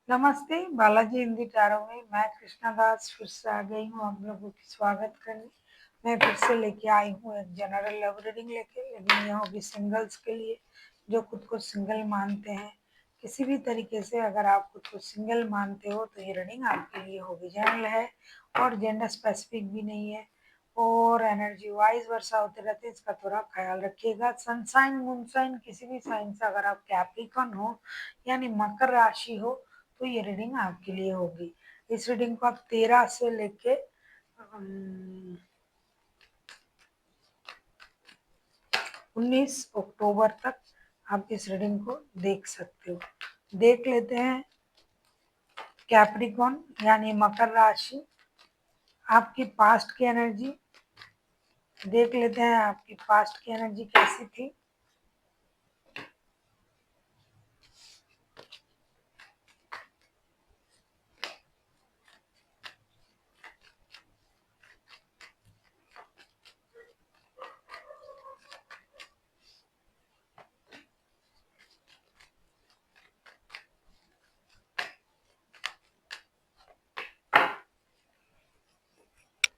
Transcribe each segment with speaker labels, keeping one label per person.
Speaker 1: नमस्ते, बालाजी हिंदी टैरो में मैं कृष्णा दास फिर से आ गई हूँ आप लोगों की स्वागत करने। मैं फिर से लेके आई हूँ एक जनरल लव रीडिंग लेके, लेकिन यह होगी सिंगल्स के लिए जो खुद को सिंगल मानते हैं। किसी भी तरीके से अगर आप खुद को सिंगल मानते हो तो ये रीडिंग आपके लिए होगी। जनरल है और जेंडर स्पेसिफिक भी नहीं है और एनर्जी वाइज वर्षा होते रहते हैं, इसका थोड़ा ख्याल रखिएगा। सनसाइन मूनसाइन किसी भी साइन से अगर आप कैप्रिकॉन हो यानी मकर राशि हो तो ये रीडिंग आपके लिए होगी। इस रीडिंग को आप 13 से लेके 19 अक्टूबर तक आप इस रीडिंग को देख सकते हो। देख लेते हैं कैप्रिकॉन यानी मकर राशि, आपकी पास्ट की एनर्जी देख लेते हैं। आपकी पास्ट की एनर्जी कैसी थी।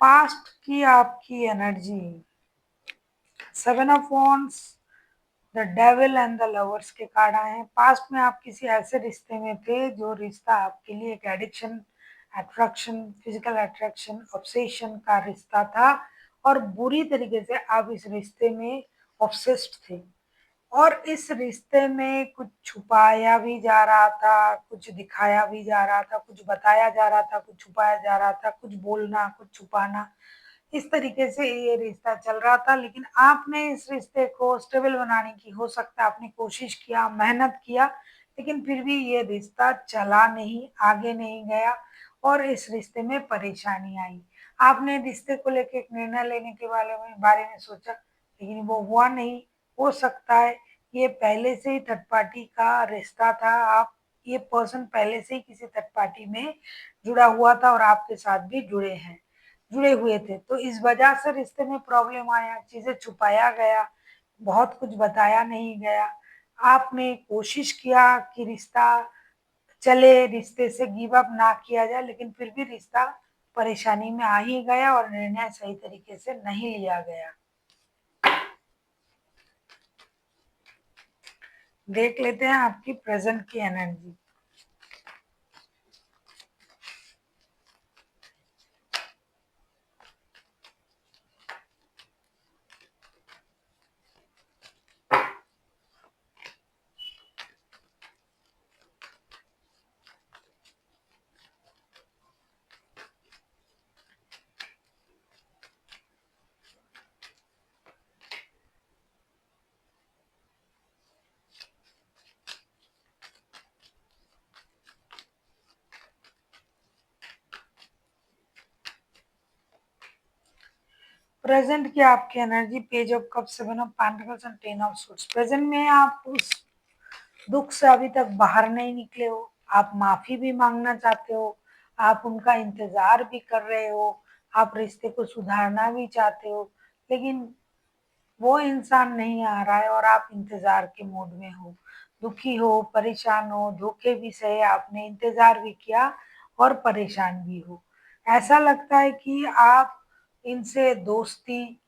Speaker 1: पास्ट की आपकी energy 7 of wands, the devil and the lovers के कार्ड आए हैं। पास्ट में आप किसी ऐसे रिश्ते में थे जो रिश्ता आपके लिए एक addiction, attraction, physical attraction, obsession का रिश्ता था और बुरी तरीके से आप इस रिश्ते में ऑब्सेस्ड थे और इस रिश्ते में कुछ छुपाया भी जा रहा था, कुछ दिखाया भी जा रहा था, कुछ बताया जा रहा था, कुछ छुपाया जा रहा था, कुछ बोलना, कुछ छुपाना, इस तरीके से ये रिश्ता चल रहा था। लेकिन आपने इस रिश्ते को स्टेबल बनाने की हो सकता है आपने कोशिश किया, मेहनत किया, लेकिन फिर भी ये रिश्ता चला नहीं, आगे नहीं गया और इस रिश्ते में परेशानी आई। आपने रिश्ते को लेके एक निर्णय लेने के बारे में सोचा, लेकिन वो हुआ नहीं। हो सकता है ये पहले से ही थर्ड पार्टी का रिश्ता था, आप ये पर्सन पहले से ही किसी थर्ड पार्टी में जुड़ा हुआ था और आपके साथ भी जुड़े हुए थे, तो इस वजह से रिश्ते में प्रॉब्लम आया, चीजें छुपाया गया, बहुत कुछ बताया नहीं गया। आपने कोशिश किया कि रिश्ता चले, रिश्ते से गिव अप ना किया जाए, लेकिन फिर भी रिश्ता परेशानी में आ ही गया और निर्णय सही तरीके से नहीं लिया गया। देख लेते हैं आपकी प्रेजेंट की एनर्जी। प्रेजेंट की आपकी energy page of cup, 7 of pentacles and 10 of suits. Present में आप उस दुख से अभी तक बाहर नहीं निकले हो, आप माफी भी मांगना चाहते हो, आप उनका इंतजार भी कर रहे हो, आप रिश्ते को सुधारना भी चाहते हो, लेकिन वो इंसान नहीं आ रहा है और आप इंतजार के मूड में हो, दुखी हो, परेशान हो, धोखे भी सहे आपने, इंतजार भी किया और परेशान भी हो। ऐसा लगता है कि आप इनसे दोस्ती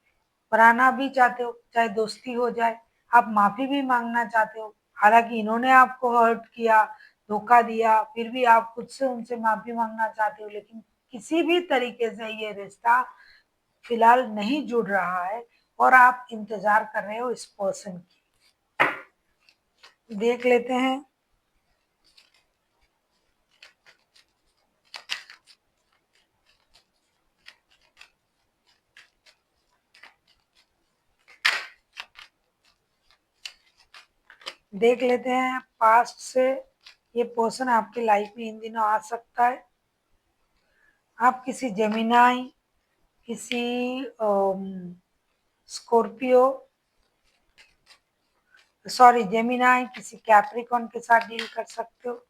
Speaker 1: बनाना भी चाहते हो, चाहे दोस्ती हो जाए, आप माफी भी मांगना चाहते हो, हालांकि इन्होंने आपको हर्ट किया, धोखा दिया, फिर भी आप खुद से उनसे माफी मांगना चाहते हो, लेकिन किसी भी तरीके से ये रिश्ता फिलहाल नहीं जुड़ रहा है और आप इंतजार कर रहे हो इस पर्सन की। देख लेते हैं देख लेते हैं पास्ट से ये पर्सन आपकी लाइफ में इन दिनों आ सकता है। आप किसी जेमिनाई, किसी स्कॉर्पियो, सॉरी जेमिनाई, किसी कैप्रिकॉन के साथ डील कर सकते हो।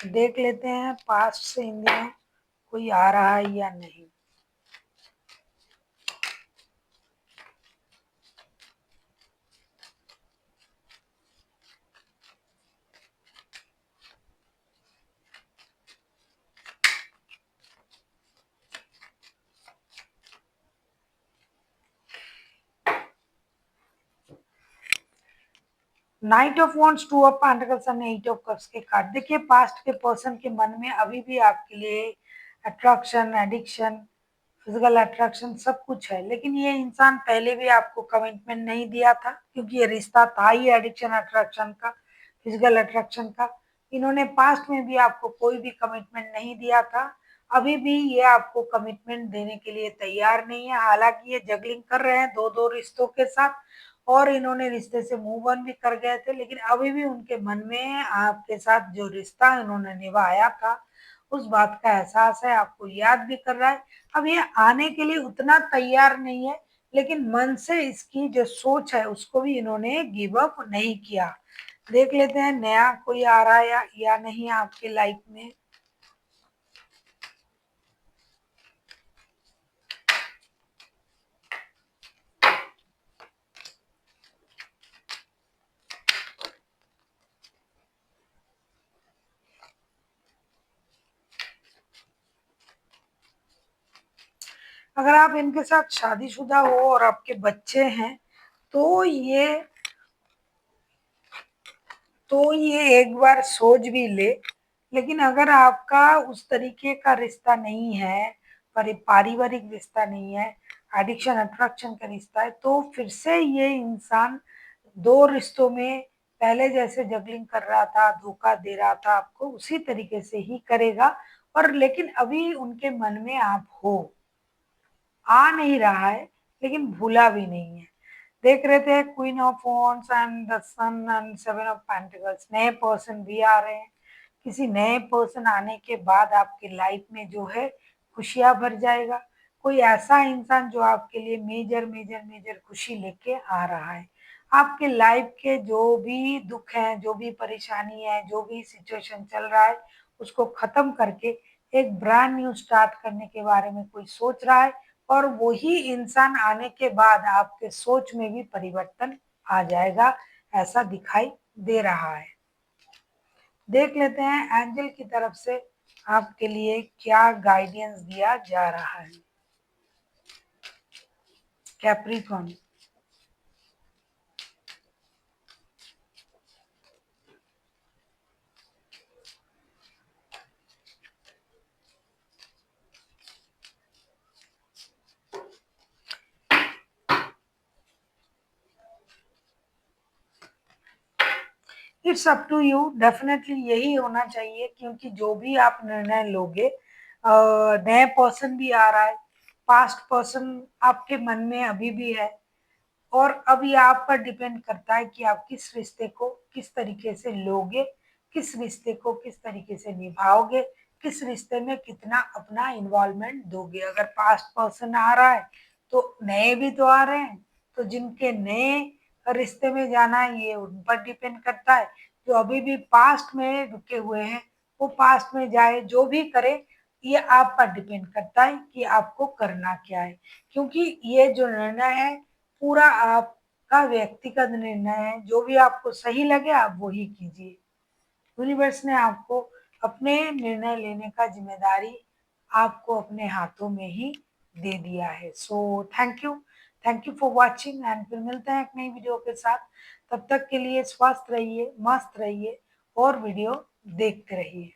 Speaker 1: देख लेते हैं पास्ट से इन दिनों कोई आ रहा है या नहीं। Knight of wands, two of pentacles and eight of cups के कार्ड। देखिए पास्ट के पर्सन के मन में अभी भी आपके लिए अट्रैक्शन, एडिक्शन, फिजिकल अट्रैक्शन सब कुछ है, लेकिन ये इंसान पहले भी आपको कमिटमेंट नहीं दिया था, क्योंकि ये रिश्ता था ही एडिक्शन अट्रैक्शन का, फिजिकल अट्रैक्शन का। इन्होंने पास्ट में भी आपको कोई भी कमिटमेंट नहीं दिया था, अभी भी ये आपको कमिटमेंट देने के लिए तैयार नहीं है। हालांकि ये जगलिंग कर रहे हैं दो दो रिश्तों के साथ, और इन्होंने रिश्ते से मूव ऑन भी कर गए थे, लेकिन अभी भी उनके मन में आपके साथ जो रिश्ता इन्होंने निभाया था उस बात का एहसास है, आपको याद भी कर रहा है। अब ये आने के लिए उतना तैयार नहीं है, लेकिन मन से इसकी जो सोच है उसको भी इन्होंने गिव अप नहीं किया। देख लेते हैं नया कोई आ रहा है या नहीं आपके लाइफ में। अगर आप इनके साथ शादीशुदा हो और आपके बच्चे हैं तो ये एक बार सोच भी ले। लेकिन अगर आपका उस तरीके का रिश्ता नहीं है, पारिवारिक रिश्ता नहीं है, एडिक्शन अट्रैक्शन का रिश्ता है, तो फिर से ये इंसान दो रिश्तों में पहले जैसे जगलिंग कर रहा था, धोखा दे रहा था आपको, उसी तरीके से ही करेगा। और लेकिन अभी उनके मन में आप हो, आ नहीं रहा है, लेकिन भूला भी नहीं है। देख रहे थे queen of wands and the sun and seven of pentacles, नए पर्सन भी आ रहे हैं। किसी नए पर्सन आने के बाद आपकी लाइफ में जो है खुशियां भर जाएगा। कोई ऐसा इंसान जो आपके लिए मेजर मेजर मेजर खुशी लेके आ रहा है। आपके लाइफ के जो भी दुख हैं, जो भी परेशानी है, जो भी सिचुएशन चल रहा है, उसको खत्म करके एक ब्रांड न्यू स्टार्ट करने के बारे में कोई सोच रहा है। और वही इंसान आने के बाद आपके सोच में भी परिवर्तन आ जाएगा, ऐसा दिखाई दे रहा है। देख लेते हैं एंजल की तरफ से आपके लिए क्या गाइडेंस दिया जा रहा है। Capricorn, it's up to you. Definitely यही होना चाहिए, क्योंकि जो भी आप निर्णय लोगे, नए पर्सन भी आ रहा है, पास्ट पर्सन आपके मन में अभी भी है, और अब ये आप पर डिपेंड करता है कि आप किस रिश्ते को किस तरीके से लोगे, किस रिश्ते को किस तरीके से निभाओगे, किस रिश्ते में कितना अपना इन्वॉल्वमेंट दोगे। अगर पास्ट पर्सन आ रहा है तो नए भी तो आ रहे हैं, तो जिनके नए रिश्ते में जाना है ये उन पर डिपेंड करता है। जो अभी भी पास्ट में रुके हुए हैं वो पास्ट में जाए, जो भी करे ये आप पर डिपेंड करता है कि आपको करना क्या है। क्योंकि ये जो निर्णय है पूरा आपका व्यक्तिगत निर्णय है, जो भी आपको सही लगे आप वही कीजिए। यूनिवर्स ने आपको अपने निर्णय लेने का जिम्मेदारी आपको अपने हाथों में ही दे दिया है। So thank you for watching, and फिर मिलते हैं एक नई वीडियो के साथ। तब तक के लिए स्वस्थ रहिए, मस्त रहिए और वीडियो देखते रहिए।